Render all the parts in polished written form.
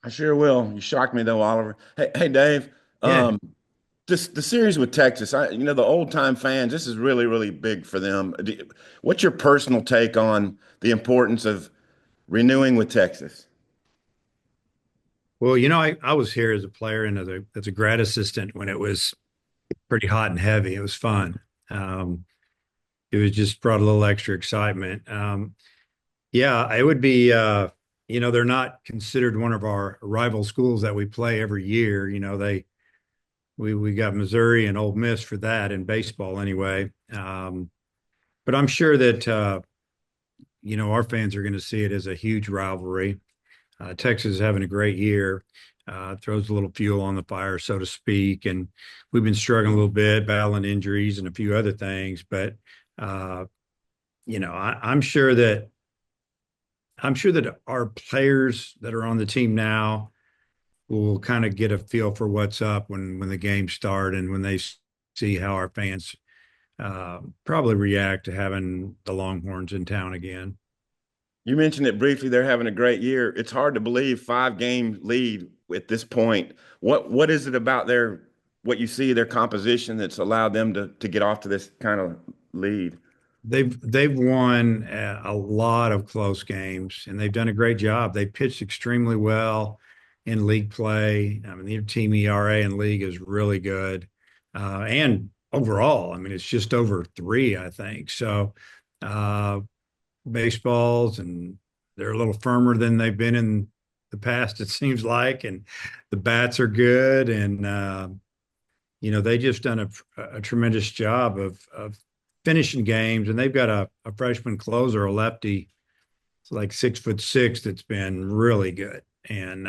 I sure will. You shocked me though, Oliver. Hey, Dave. Yeah. Um, this the series with Texas. The old time fans. This is really, really big for them. What's your personal take on the importance of renewing with Texas? Well, I was here as a player and as a grad assistant when it was pretty hot and heavy. It was fun. Um, it was just brought a little extra excitement. Yeah, it would be. They're not considered one of our rival schools that we play every year. We got Missouri and Ole Miss for that in baseball anyway. But I'm sure that our fans are going to see it as a huge rivalry. Texas is having a great year. Throws a little fuel on the fire, so to speak. And we've been struggling a little bit, battling injuries and a few other things. But uh, I'm sure that our players that are on the team now will kind of get a feel for what's up when the games start and when they see how our fans probably react to having the Longhorns in town again. You mentioned it briefly. They're having a great year. It's hard to believe 5 game lead at this point. What is it about what you see their composition that's allowed them to get off to this kind of lead? They've won a lot of close games, and they've done a great job. They pitched extremely well in league play. I mean, their team ERA in league is really good, and overall, I mean, it's just over 3, I think. So, uh, baseballs, and they're a little firmer than they've been in the past, it seems like, and the bats are good, and they just done a tremendous job of finishing games, and they've got a freshman closer, a lefty, it's like 6'6", that's been really good, and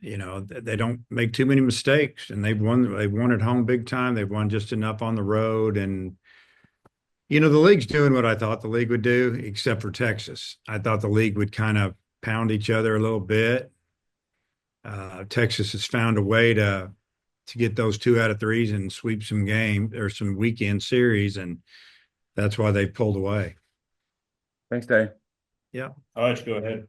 they don't make too many mistakes, and they've won at home big time. They've won just enough on the road, and the league's doing what I thought the league would do, except for Texas. I thought the league would kind of pound each other a little bit. Texas has found a way to get those 2 out of 3s and sweep some game or some weekend series, and that's why they pulled away. Thanks, Dave. Yeah. I'll let you go ahead.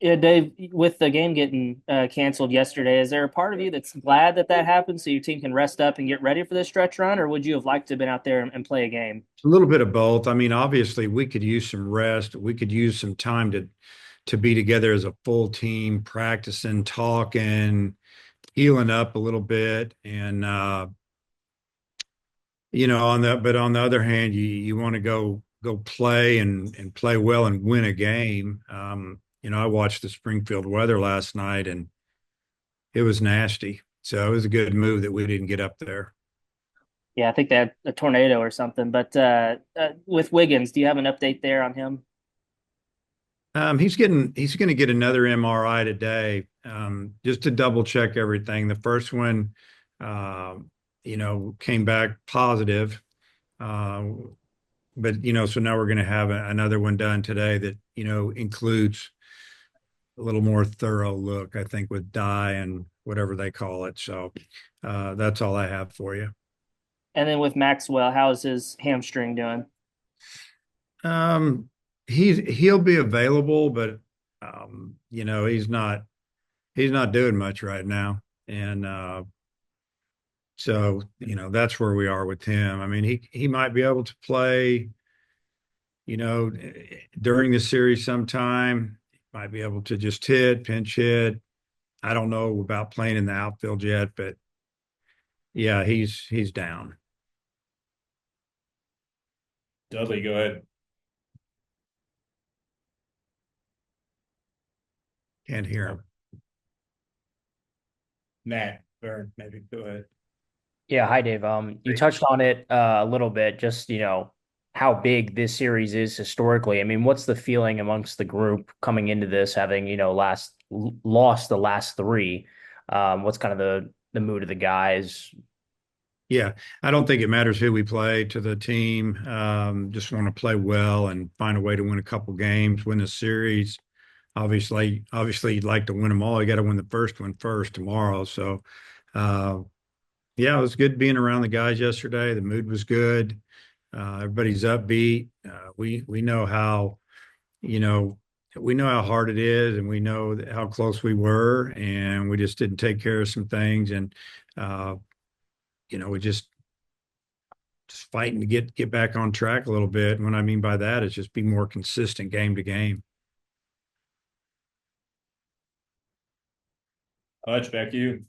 Yeah, Dave, with the game getting canceled yesterday, is there a part of you that's glad that that happened so your team can rest up and get ready for this stretch run, or would you have liked to have been out there and play a game? A little bit of both. I mean, obviously, we could use some rest. We could use some time to be together as a full team, practicing, talking, healing up a little bit, and on the other hand, you want to go play and play well and win a game. I watched the Springfield weather last night, and it was nasty. So it was a good move that we didn't get up there. Yeah, I think they had a tornado or something. But with Wiggins, do you have an update there on him? He's going to get another MRI today, just to double check everything. The first one, uh, came back positive. Uh, but so now we're going to have another one done today that, includes a little more thorough look, I think, with dye and whatever they call it. So that's all I have for you. And then with Maxwell, how's his hamstring doing? Um, he'll be available, but he's not doing much right now, and so that's where we are with him. I mean, he might be able to play, during the series sometime. Might be able to just pinch hit. I don't know about playing in the outfield yet, but yeah, he's down. Dudley, go ahead. Can't hear him. Nat, Vern, maybe go ahead. Yeah, hi Dave. You touched on it a little bit, just how big this series is historically. I mean, what's the feeling amongst the group coming into this, having lost the last three? What's kind of the mood of the guys? Yeah, I don't think it matters who we play to the team. Just want to play well and find a way to win a couple games, win the series. Obviously, you'd like to win them all. You got to win the first one first tomorrow. So, uh, yeah, it was good being around the guys yesterday. The mood was good. Everybody's upbeat. We know how you know we know how hard it is, and we know how close we were, and we just didn't take care of some things, and uh, we just fighting to get back on track a little bit. And what I mean by that is just be more consistent game to game. Hutch, back to you.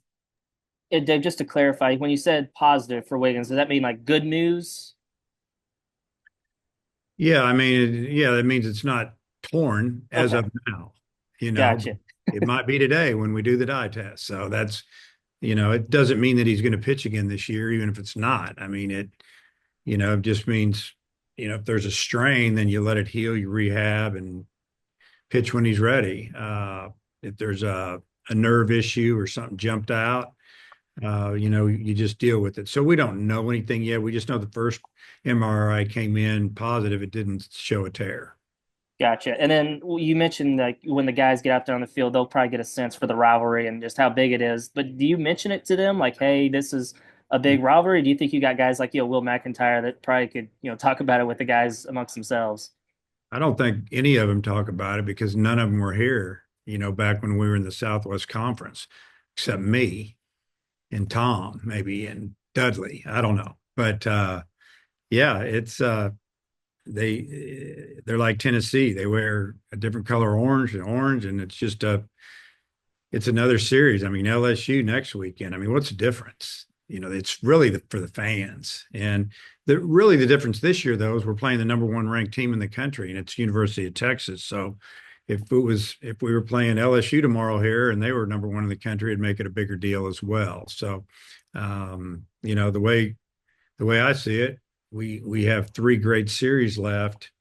Yeah, Dave, just to clarify, when you said positive for Wiggins, does that mean like good news? Yeah, I mean, yeah, that means it's not torn as Okay, of now. gotcha. It might be today when we do the dye test. So that's, it doesn't mean that he's going to pitch again this year, even if it's not. I mean, it just means, if there's a strain, then you let it heal, you rehab, and pitch when he's ready. If there's a nerve issue or something jumped out, you just deal with it. So we don't know anything yet. We just know the first MRI came in positive. It didn't show a tear. Gotcha. And then you mentioned like when the guys get out there on the field, they'll probably get a sense for the rivalry and just how big it is. But do you mention it to them like, hey, this is a big rivalry? Do you think you got guys like Will McIntyre that probably could talk about it with the guys amongst themselves? I don't think any of them talk about it because none of them were here, back when we were in the Southwest Conference, except me and Tom, maybe, and Dudley. I don't know. But yeah, it's they're like Tennessee. They wear a different color orange, and it's another series. I mean, LSU next weekend. I mean, what's the difference? It's really for the fans. And the difference this year, though, is we're playing the number one ranked team in the country, and it's University of Texas. So if we were playing LSU tomorrow here and they were number one in the country, it'd make it a bigger deal as well. So, the way I see it, we have three great series left.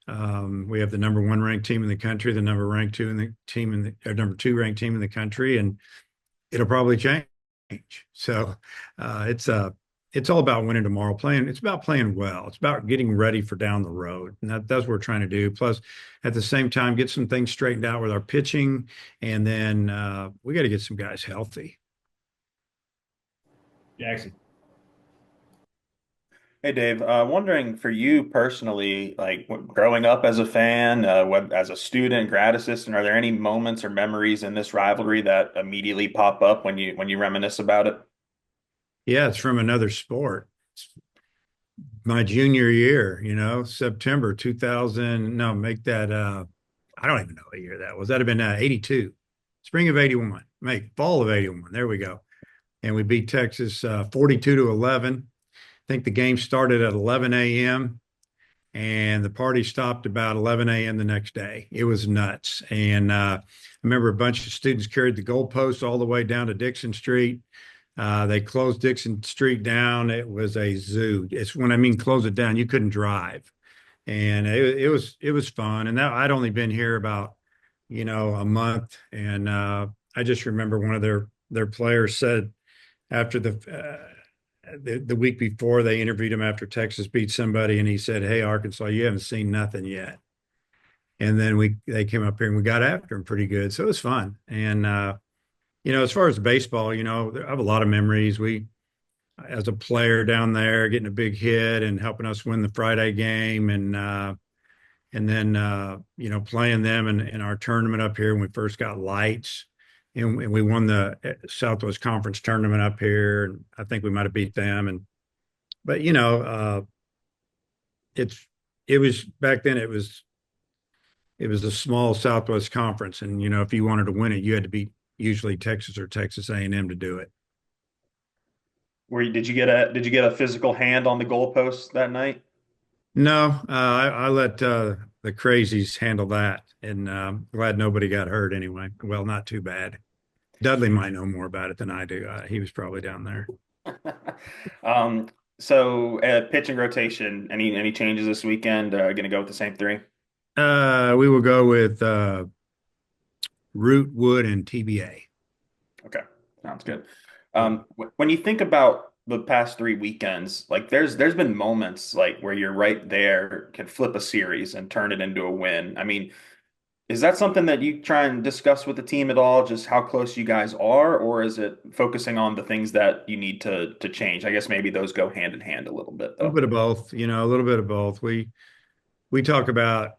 We have the number one ranked team in the country, the number ranked two in the team in the number two ranked team in the country, and it'll probably change. So it's all about winning tomorrow. It's about playing well. It's about getting ready for down the road, and that's what we're trying to do. Plus, at the same time, get some things straightened out with our pitching, and then we got to get some guys healthy. Jackson. Hey Dave, wondering for you personally, like growing up as a fan, as a student, grad assistant, are there any moments or memories in this rivalry that immediately pop up when you reminisce about it? Yeah, it's from another sport. It's my junior year, September 2000. No, make that. I don't even know what year that was. That'd have been 82, spring of 81, fall of 81. There we go. And we beat Texas 42-11. I think the game started at 11 a.m. and the party stopped about 11 a.m. the next day. It was nuts. And I remember a bunch of students carried the goalposts all the way down to Dixon Street. They closed Dixon Street down. It was a zoo. It's when I mean close it down, you couldn't drive. And it was fun. And that I'd only been here about, a month. And I just remember one of their players said after the week before they interviewed him after Texas beat somebody, and he said, "Hey, Arkansas, you haven't seen nothing yet." And then they came up here and we got after him pretty good. So it was fun. And as far as baseball, I have a lot of memories. We, as a player down there, getting a big hit and helping us win the Friday game, and then playing them in our tournament up here when we first got lights. And we won the Southwest Conference tournament up here, and I think we might have beat them. But it was back then. It was a small Southwest Conference, and if you wanted to win it, you had to beat usually Texas or Texas A&M to do it. Did you get a physical hand on the goalpost that night? No, I let the crazies handle that, and glad nobody got hurt anyway. Well, not too bad. Dudley might know more about it than I do. He was probably down there. So pitching rotation, any changes this weekend? Going to go with the same three? We will go with Root, Wood, and TBA. Okay, sounds good. When you think about the past 3 weekends, like there's been moments like where you're right there, can flip a series and turn it into a win. I mean, is that something that you try and discuss with the team at all, just how close you guys are, or is it focusing on the things that you need to change? I guess maybe those go hand in hand a little bit, A little though. bit of both, a little bit of both. We talk about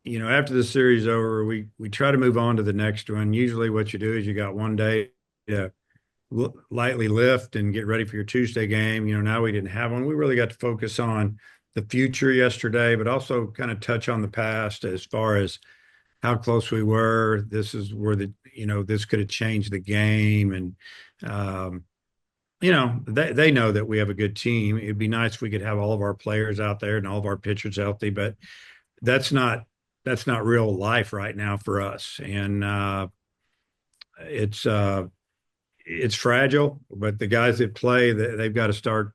after the series is over, we try to move on to the next one. Usually what you do is you got one day to lightly lift and get ready for your Tuesday game. Now we didn't have one. We really got to focus on the future yesterday, but also kind of touch on the past as far as how close we were. This is where this could have changed the game. And, they know that we have a good team. It'd be nice if we could have all of our players out there and all of our pitchers healthy, but that's not real life right now for us. And it's fragile, but the guys that play, they've got to start,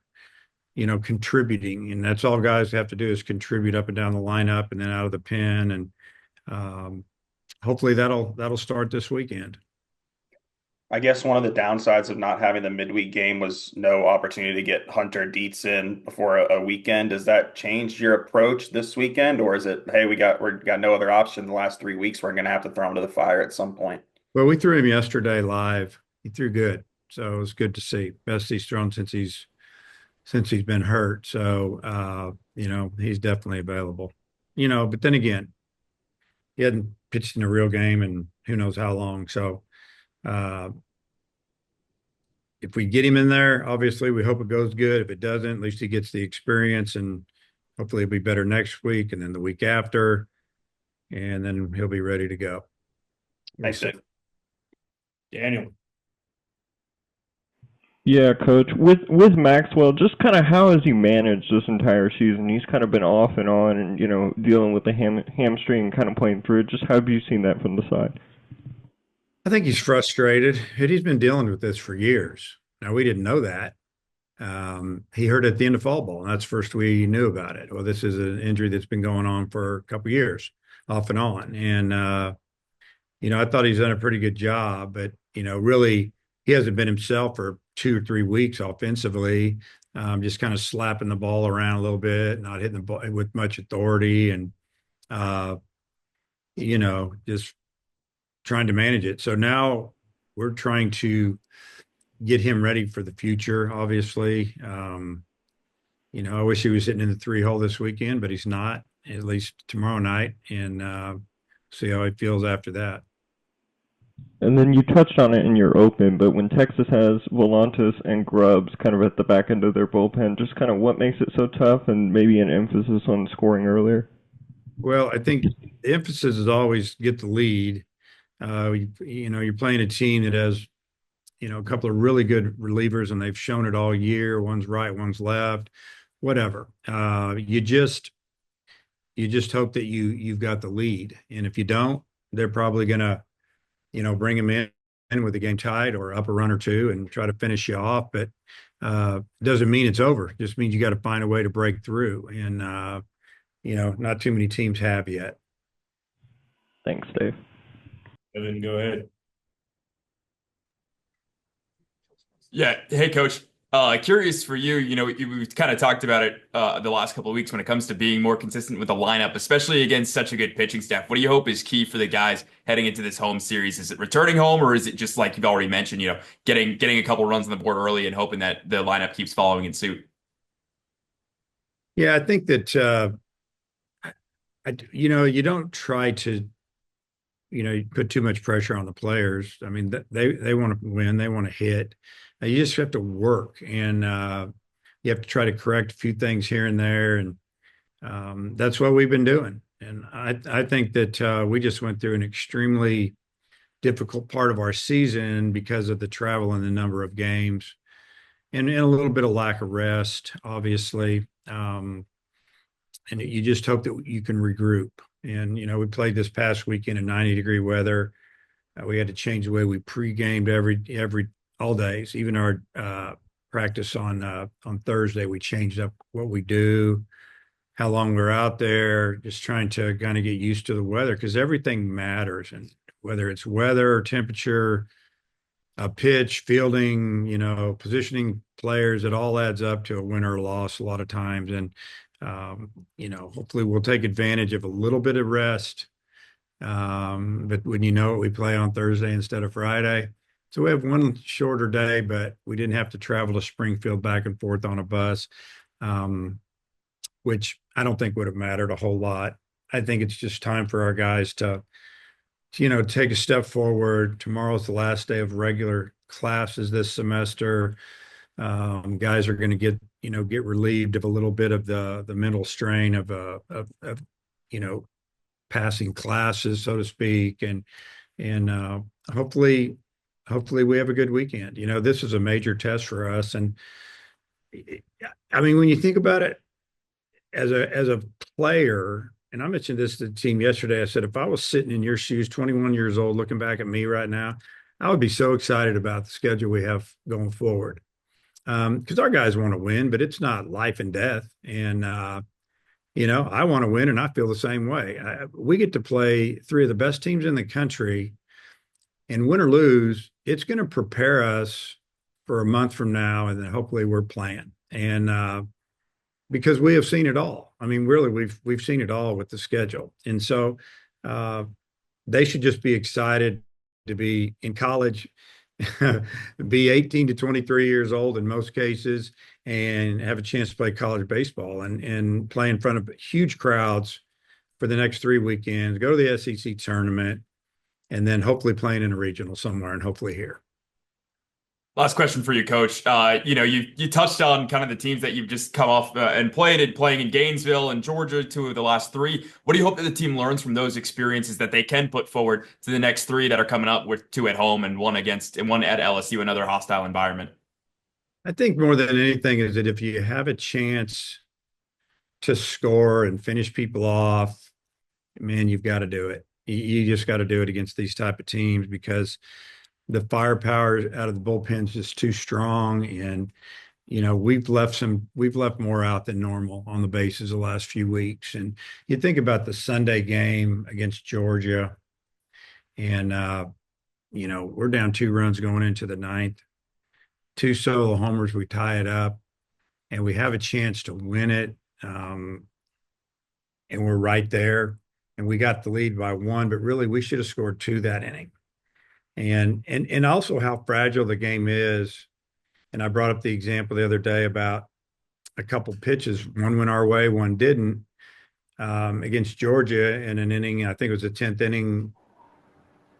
contributing, and that's all guys have to do is contribute up and down the lineup and then out of the pen. And hopefully that'll start this weekend. I guess one of the downsides of not having the midweek game was no opportunity to get Hunter Deetsz in before a weekend. Does that change your approach this weekend, or is it, hey, we got no other option the last 3 weeks, we're going to have to throw him to the fire at some point? Well, we threw him yesterday live. He threw good, so it was good to see. Best he's thrown since he's been hurt. So he's definitely available. But then again, he hadn't pitched in a real game and who knows how long. So if we get him in there, obviously we hope it goes good. If it doesn't, at least he gets the experience, and hopefully it'll be better next week and then the week after, and then he'll be ready to go. Thanks, Dave. Daniel. Yeah, Coach. With Maxwell, just kind of how has he managed this entire season? He's kind of been off and on, and dealing with the hamstring and kind of playing through it. Just how have you seen that from the side? I think he's frustrated. He's been dealing with this for years. Now, we didn't know that. He hurt at the end of fall ball, and that's the first we knew about it. Well, this is an injury that's been going on for a couple of years, off and on. And I thought he's done a pretty good job, but really he hasn't been himself for 2 or 3 weeks offensively. Just kind of slapping the ball around a little bit, not hitting the ball with much authority, and just trying to manage it. So now we're trying to get him ready for the future. Obviously, I wish he was hitting in the 3-hole this weekend, but he's not. At least tomorrow night, and see how he feels after that. And then you touched on it in your open, but when Texas has Volantis and Grubbs kind of at the back end of their bullpen, just kind of what makes it so tough, and maybe an emphasis on scoring earlier? Well, I think the emphasis is always get the lead. You're playing a team that has, a couple of really good relievers, and they've shown it all year. One's right, one's left, whatever. You just hope that you've got the lead, and if you don't, they're probably going to bring him in with the game tied or up a run or two and try to finish you off. But doesn't mean it's over. It just means you got to find a way to break through. And, not too many teams have yet. Thanks, Dave. Evan, go ahead. Yeah. Hey, Coach. Curious for you, we've kind of talked about it the last couple of weeks when it comes to being more consistent with the lineup, especially against such a good pitching staff. What do you hope is key for the guys heading into this home series? Is it returning home, or is it just like you've already mentioned, getting a couple runs on the board early and hoping that the lineup keeps following in suit? Yeah, I think that, you don't try to, put too much pressure on the players. I mean, they want to win, they want to hit. You just have to work, and you have to try to correct a few things here and there, and that's what we've been doing. And I think that we just went through an extremely difficult part of our season because of the travel and the number of games, and a little bit of lack of rest, obviously. And you just hope that you can regroup. And we played this past weekend in 90-degree weather. We had to change the way we pre-gamed every all days, even our practice on Thursday. We changed up what we do, how long we're out there, just trying to kind of get used to the weather, because everything matters. And whether it's weather, temperature, pitch, fielding, positioning players, it all adds up to a win or a loss a lot of times. And, hopefully we'll take advantage of a little bit of rest. But when we play on Thursday instead of Friday. So we have one shorter day, but we didn't have to travel to Springfield back and forth on a bus, which I don't think would have mattered a whole lot. I think it's just time for our guys to take a step forward. Tomorrow's the last day of regular classes this semester. Guys are going to get relieved of a little bit of the mental strain of passing classes, so to speak, and hopefully we have a good weekend. This is a major test for us, and I mean, when you think about it as a player, and I mentioned this to the team yesterday, I said, if I was sitting in your shoes, 21 years old, looking back at me right now, I would be so excited about the schedule we have going forward. Because our guys want to win, but it's not life and death. And, I want to win, and I feel the same way. We get to play three of the best teams in the country, and win or lose, it's going to prepare us for a month from now, and then hopefully we're playing. And because we have seen it all. I mean, really, we've seen it all with the schedule. And so they should just be excited to be in college, be 18 to 23 years old in most cases, and have a chance to play college baseball and play in front of huge crowds for the next 3 weekends, go to the SEC tournament, and then hopefully playing in a regional somewhere, and hopefully here. Last question for you, Coach. You touched on kind of the teams that you've just come off and playing in Gainesville and Georgia, 2 of the last 3. What do you hope that the team learns from those experiences that they can put forward to the next 3 that are coming up, with 2 at home and one at LSU, another hostile environment? I think more than anything is that if you have a chance to score and finish people off, man, you've got to do it. You just got to do it against these type of teams, because the firepower out of the bullpen is just too strong. And, we've left more out than normal on the bases the last few weeks. And you think about the Sunday game against Georgia, and, we're down 2 runs going into the 9th, 2 solo homers, we tie it up, and we have a chance to win it. And we're right there, and we got the lead by 1, but really we should have scored 2 that inning. And also how fragile the game is. And I brought up the example the other day about a couple pitches. One went our way, one didn't, against Georgia in an inning. I think it was the 10th inning.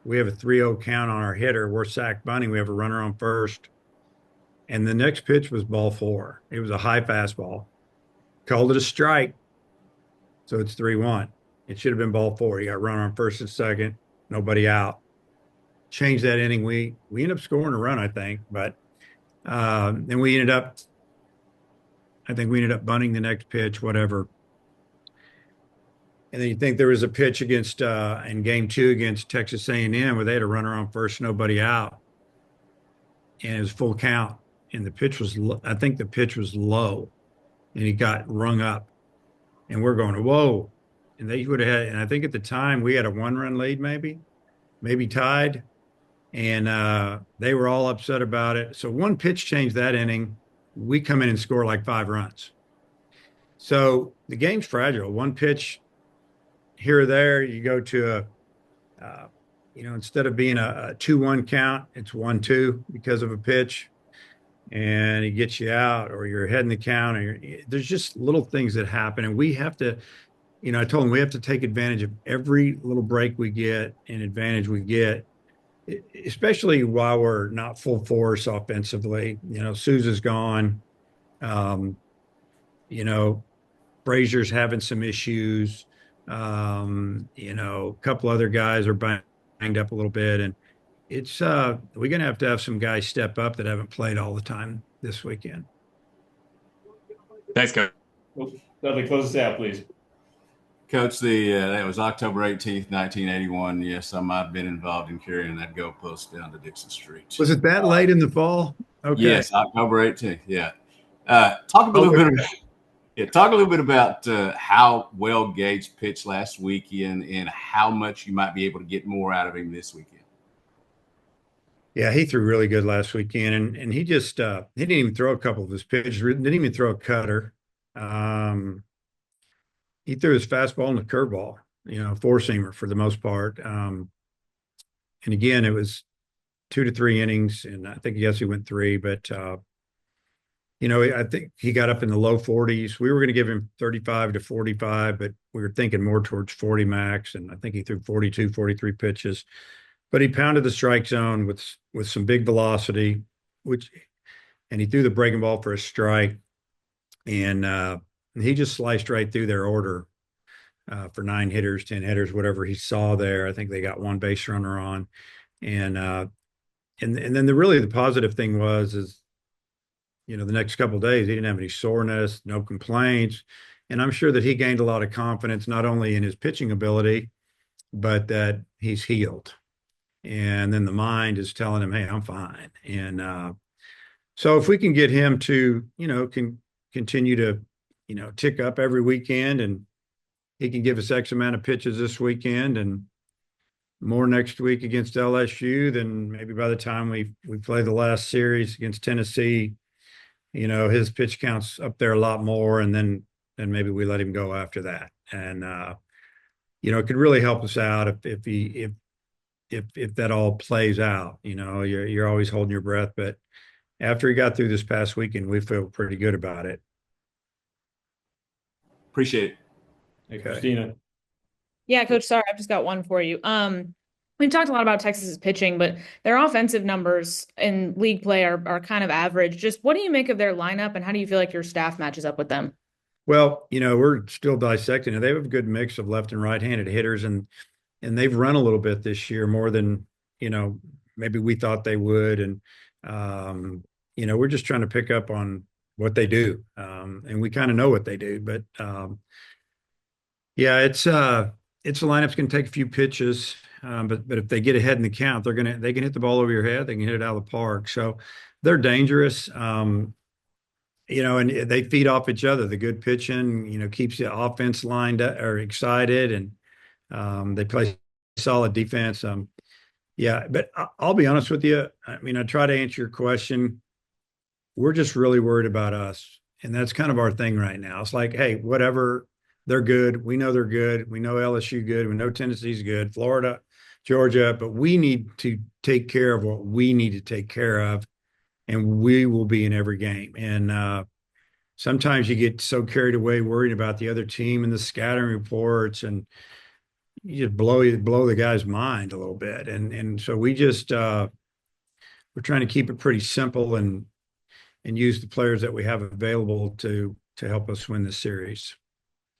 We have a 3-0 count on our hitter. We're sack bunting. We have a runner on first. And the next pitch was ball 4. It was a high fastball. Called it a strike. So it's 3-1. It should have been ball 4. You got runner on first and second, nobody out. Change that inning. We ended up scoring a run, I think, but then I think we ended up bunting the next pitch, whatever. And then you think there was a pitch against in game 2 against Texas A&M where they had a runner on first, nobody out, and it was full count. And the pitch was, I think the pitch was low, and he got rung up, and we're going, whoa. And they would have had, and I think at the time we had a 1-run lead, maybe tied. And they were all upset about it. So one pitch changed that inning. We come in and score like 5 runs. So the game's fragile. One pitch here or there, you go to instead of being a 2-1 count, it's 1-2 because of a pitch, and it gets you out, or you're ahead in the count. There's just little things that happen, and we have to. I told them we have to take advantage of every little break we get and advantage we get, especially while we're not full force offensively. Souza's gone. Frazier's having some issues. A couple other guys are banged up a little bit, and it's we're going to have some guys step up that haven't played all the time this weekend. Thanks, Coach. Dudley, close us out, please. Coach, that was October 18th, 1981. Yes, I might have been involved in carrying that goalpost down to Dixon Street. Was it that late in the fall? Okay. Yes, October 18th. Yeah. Talk a little bit about how well Gage pitched last weekend and how much you might be able to get more out of him this weekend. Yeah, he threw really good last weekend, and he just he didn't even throw a couple of his pitches. Didn't even throw a cutter. He threw his fastball and a curveball, four-seamer for the most part. And again, it was 2 to 3 innings, and I think, yes, he went 3, but I think he got up in the low 40s. We were going to give him 35 to 45, but we were thinking more towards 40 max. And I think he threw 42, 43 pitches. But he pounded the strike zone with some big velocity, and he threw the breaking ball for a strike. And he just sliced right through their order for 9 hitters, 10 hitters, whatever he saw there. I think they got 1 base runner on. And then the positive thing is the next couple of days, he didn't have any soreness, no complaints. And I'm sure that he gained a lot of confidence, not only in his pitching ability, but that he's healed. And then the mind is telling him, hey, I'm fine. And so if we can get him to, can continue to, tick up every weekend, and he can give us X amount of pitches this weekend and more next week against LSU, then maybe by the time we play the last series against Tennessee, his pitch count's up there a lot more, and then maybe we let him go after that. And it could really help us out if that all plays out. You're always holding your breath, but after he got through this past weekend, we feel pretty good about it. Appreciate it. Hey, Okay. Christina. Yeah, Coach, sorry, I've just got one for you. We've talked a lot about Texas's pitching, but their offensive numbers in league play are kind of average. Just what do you make of their lineup, and how do you feel like your staff matches up with them? Well, we're still dissecting it. They have a good mix of left and right-handed hitters, and they've run a little bit this year, more than maybe we thought they would. And we're just trying to pick up on what they do, and we kind of know what they do. But yeah, it's a lineup's going to take a few pitches. But if they get ahead in the count, they can hit the ball over your head. They can hit it out of the park. So they're dangerous. And they feed off each other. The good pitching, keeps the offense lined up or excited, and they play solid defense. Yeah, but I'll be honest with you. I mean, I try to answer your question. We're just really worried about us, and that's kind of our thing right now. It's like, hey, whatever. They're good. We know they're good. We know LSU good. We know Tennessee's good. Florida, Georgia, but we need to take care of what we need to take care of, and we will be in every game. And sometimes you get so carried away worrying about the other team and the scattering reports, and you just blow the guy's mind a little bit. And so we just we're trying to keep it pretty simple and use the players that we have available to help us win this series.